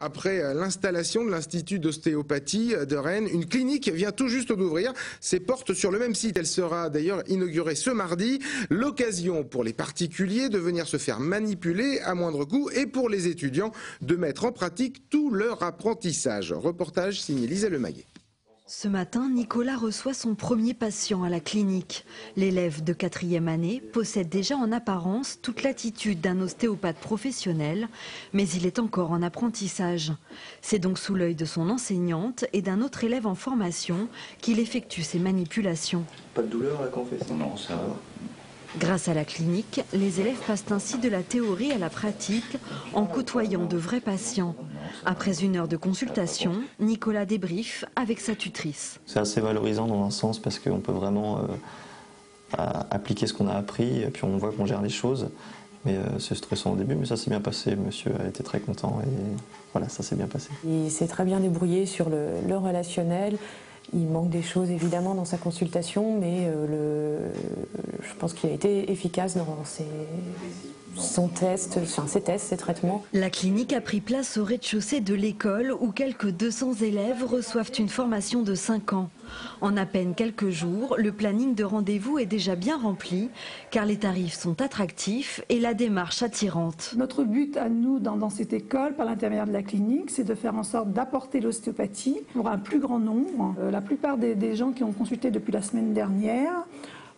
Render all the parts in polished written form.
Après l'installation de l'Institut d'ostéopathie de Rennes, une clinique vient tout juste d'ouvrir ses portes sur le même site. Elle sera d'ailleurs inaugurée ce mardi. L'occasion pour les particuliers de venir se faire manipuler à moindre coût et pour les étudiants de mettre en pratique tout leur apprentissage. Reportage signé Lisa Lemaillet. Ce matin, Nicolas reçoit son premier patient à la clinique. L'élève de 4e année possède déjà en apparence toute l'attitude d'un ostéopathe professionnel, mais il est encore en apprentissage. C'est donc sous l'œil de son enseignante et d'un autre élève en formation qu'il effectue ces manipulations. Pas de douleur là quand on fait ça? Non, ça va. Grâce à la clinique, les élèves passent ainsi de la théorie à la pratique en côtoyant de vrais patients. Après 1 heure de consultation, Nicolas débriefe avec sa tutrice. C'est assez valorisant dans un sens parce qu'on peut vraiment appliquer ce qu'on a appris et puis on voit qu'on gère les choses. Mais c'est stressant au début, mais ça s'est bien passé. Monsieur a été très content et voilà, ça s'est bien passé. Il s'est très bien débrouillé sur le relationnel. Il manque des choses évidemment dans sa consultation, mais je pense qu'il a été efficace dans ses traitements. La clinique a pris place au rez-de-chaussée de l'école où quelques 200 élèves reçoivent une formation de 5 ans. En à peine quelques jours, le planning de rendez-vous est déjà bien rempli car les tarifs sont attractifs et la démarche attirante. Notre but à nous dans cette école, par l'intermédiaire de la clinique, c'est de faire en sorte d'apporter l'ostéopathie pour un plus grand nombre. La plupart des gens qui ont consulté depuis la semaine dernière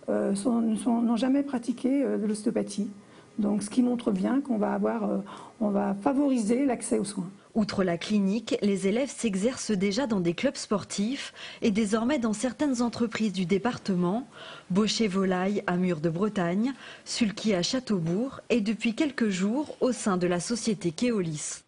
n'ont jamais pratiqué de l'ostéopathie. Donc, ce qui montre bien qu'on va favoriser l'accès aux soins. Outre la clinique, les élèves s'exercent déjà dans des clubs sportifs et désormais dans certaines entreprises du département, Baucher Volaille à Mur de Bretagne, Sulky à Châteaubourg et depuis quelques jours au sein de la société Keolis.